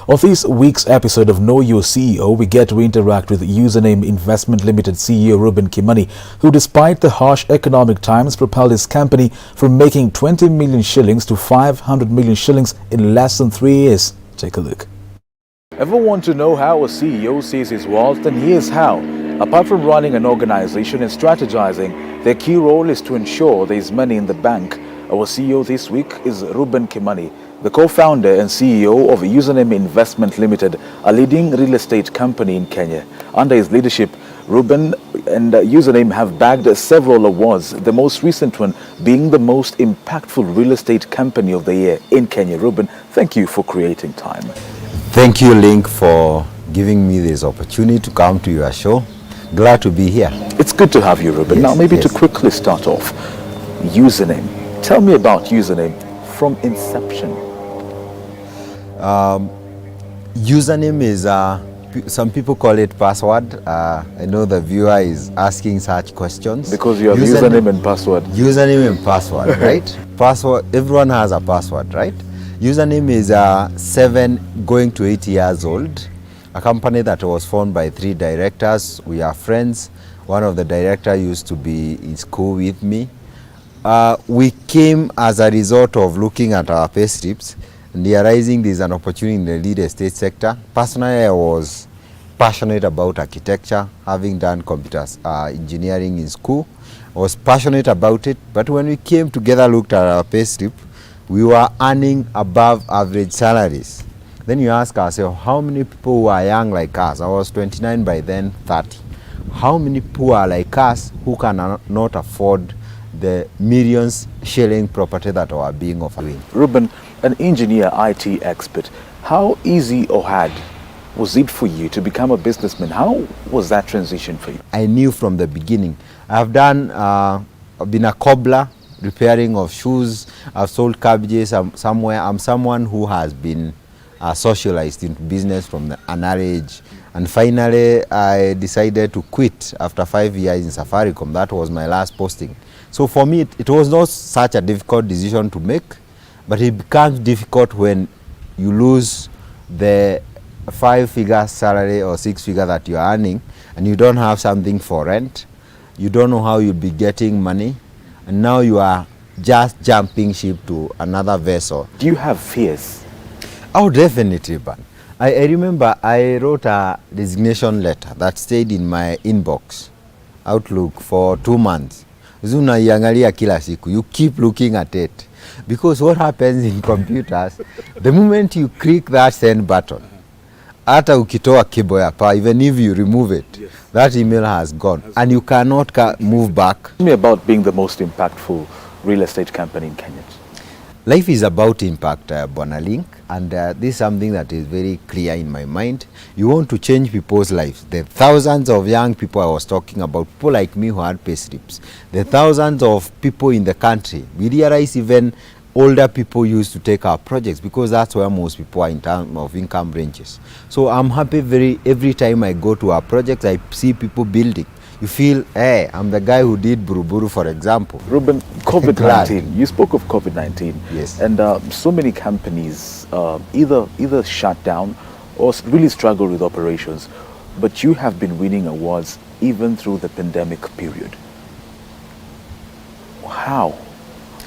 On this week's episode of Know Your CEO, we get to interact with Username Investment Ltd CEO Reuben Kimani, who despite the harsh economic times propelled his company from making 20 million shillings to 500 million shillings in less than 3 years. Take a look. Ever want to know how a CEO sees his wealth? Then here's how. Apart from running an organization and strategizing, their key role is to ensure there is money in the bank. Our CEO this week is Reuben Kimani, the co-founder and CEO of Username Investment Ltd, a leading real estate company in Kenya. Under his leadership, Reuben and Username have bagged several awards, the most recent one being the most impactful real estate company of the year in Kenya. Reuben, thank you for creating time. Thank you, Link, for giving me this opportunity to come to your show. Glad to be here. It's good to have you, Reuben. Yes, now, maybe yes. to quickly start off, Username. Tell me about Username from inception. Username is, some people call it password. I know the viewer is asking such questions. Because you have username and password. Username and password, right? Password, everyone has a password, right? Username is 7 going to 8 years old. A company that was formed by 3 directors. We are friends. One of the directors used to be in school with me. We came as a result of looking at our pay slips and realizing there's an opportunity in the real estate sector. Personally, I was passionate about architecture, having done computer engineering in school. I was passionate about it, but when we came together, looked at our pay slip, we were earning above average salaries. Then you ask ourselves, how many people who are young like us? I was 29 by then, 30. How many people are like us who cannot afford the millions shilling property that are being offered? Reuben, an engineer, IT expert, how easy or hard was it for you to become a businessman? How was that transition for you? I knew from the beginning. I've done, I've been a cobbler, repairing of shoes. I've sold cabbages. I'm someone who has been socialized into business from an early age. And finally, I decided to quit after 5 years in Safaricom. That was my last posting. So for me, it was not such a difficult decision to make, but it becomes difficult when you lose the 5-figure salary or 6-figure that you're earning and you don't have something for rent. You don't know how you'll be getting money, and now you are just jumping ship to another vessel. Do you have fears? Oh, definitely, man. I remember I wrote a resignation letter that stayed in my inbox, Outlook, for 2 months. Unaiangalia kila siku. You keep looking at it. Because what happens in computers, the moment you click that send button, hata ukitoa cable ya power, even if you remove it, yes, that email has gone and you cannot move back. Tell me about being the most impactful real estate company in Kenya. Life is about impact, Bwana Link, and this is something that is very clear in my mind. You want to change people's lives. The thousands of young people I was talking about, people like me who had pay slips, the thousands of people in the country, we realize even older people used to take our projects because that's where most people are in terms of income ranges. So I'm happy every time I go to our projects, I see people building. You feel, hey, I'm the guy who did Buruburu, for example. Reuben, COVID-19, you spoke of COVID-19. Yes. And so many companies either shut down or really struggle with operations. But you have been winning awards even through the pandemic period. How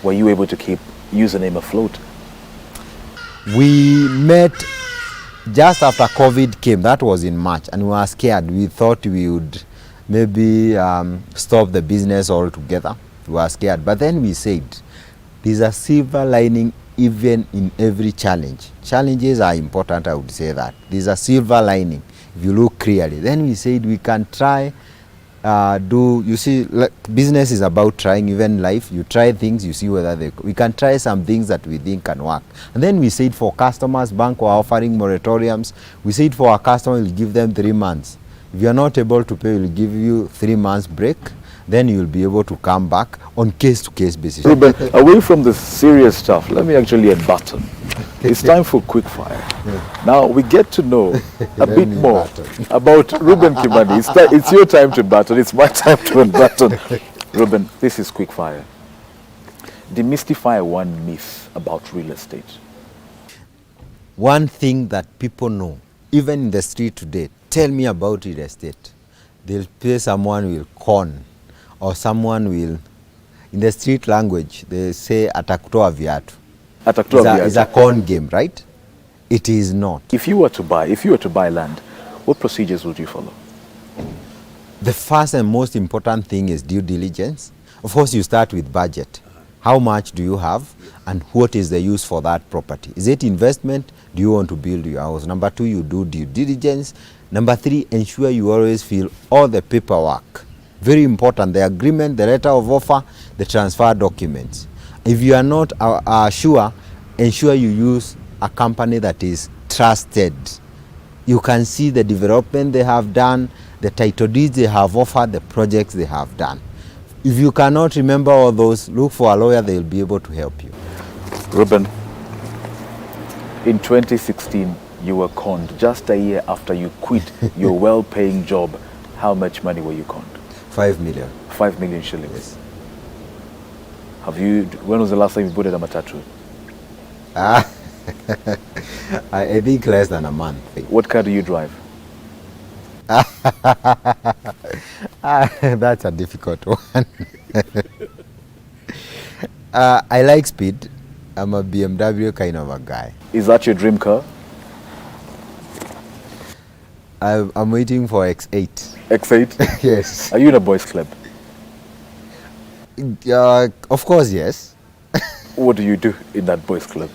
were you able to keep Username afloat? We met just after COVID came. That was in March, and we were scared. We thought we would maybe stop the business altogether. We were scared, but then we said there's a silver lining even in every challenge. Challenges are important, I would say that. There's a silver lining if you look clearly. Then we said we can try you see, like, business is about trying. Even life, you try things, you see whether we can try some things that we think can work. And then we said for customers, bank were offering moratoriums. We said for our customers, we'll give them 3 months. If you're not able to pay, we'll give you 3 months break. Then you'll be able to come back on case-to-case basis. Reuben, away from the serious stuff, let me actually unbutton. It's time for quickfire. Yeah. Now we get to know a bit more about Reuben Kimani. It's your time to button. It's my time to unbutton. Reuben, this is quickfire. Demystify one myth about real estate. one thing that people know, even in the street today, tell me about real estate. They'll say someone will con, or someone will, in the street language, they say atakutoa viatu. It's a con game, right? It is not. If you were to buy land, what procedures would you follow? The first and most important thing is due diligence. Of course, you start with budget. How much do you have, and what is the use for that property? Is it investment? Do you want to build your house? Number 2, you do due diligence. Number 3, ensure you always fill all the paperwork. Very important, the agreement, the letter of offer, the transfer documents. If you are not sure, ensure you use a company that is trusted. You can see the development they have done, the title deeds they have offered, the projects they have done. If you cannot remember all those, look for a lawyer, they will be able to help you. Reuben, in 2016, you were conned. Just a year after you quit your well-paying job, how much money were you conned? 5 million. 5 million shillings. Yes. When was the last time you boarded a matatu? I think less than a month. What car do you drive? That's a difficult one. I like speed. I'm a BMW kind of a guy. Is that your dream car? I'm waiting for X8. X8? Yes. Are you in a boys club? Of course, yes. What do you do in that boys club?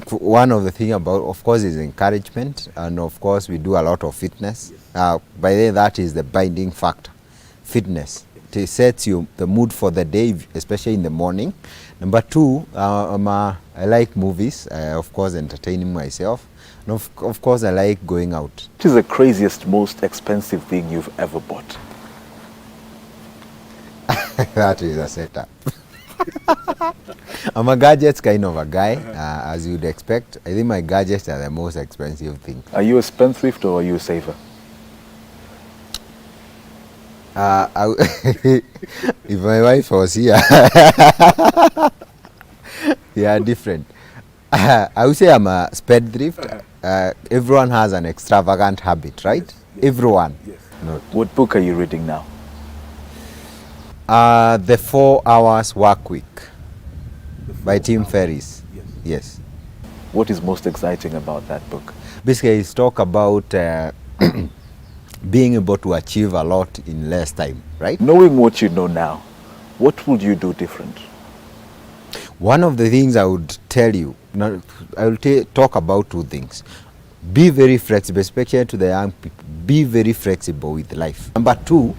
One of the things about, of course, is encouragement, and of course we do a lot of fitness. By the way, that is the binding factor, fitness. It sets you the mood for the day, especially in the morning. Number 2, I like movies, of course entertaining myself, and of course I like going out. What is the craziest, most expensive thing you've ever bought? That is a setup. I'm a gadgets kind of a guy, as you'd expect. I think my gadgets are the most expensive thing. Are you a spendthrift or are you a saver? If my wife was here, they are different. I would say I'm a spendthrift. Everyone has an extravagant habit, right? Yes. Everyone. Yes. Not. What book are you reading now? The 4 Hours Work Week by Tim Ferriss. Yes. Yes. What is most exciting about that book? Basically, it's talk about being able to achieve a lot in less time, right? Knowing what you know now, what would you do different? One of the things I would tell you, I will talk about 2 things. Be very flexible, especially to the young people. Be very flexible with life. Number 2,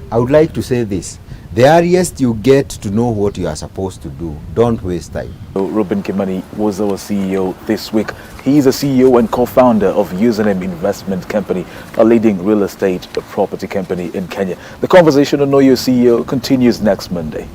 I would like to say this. The earliest you get to know what you are supposed to do, don't waste time. Reuben Kimani was our CEO this week. He is a CEO and co-founder of Username Investment Company, a leading real estate property company in Kenya. The conversation on Know Your CEO continues next Monday.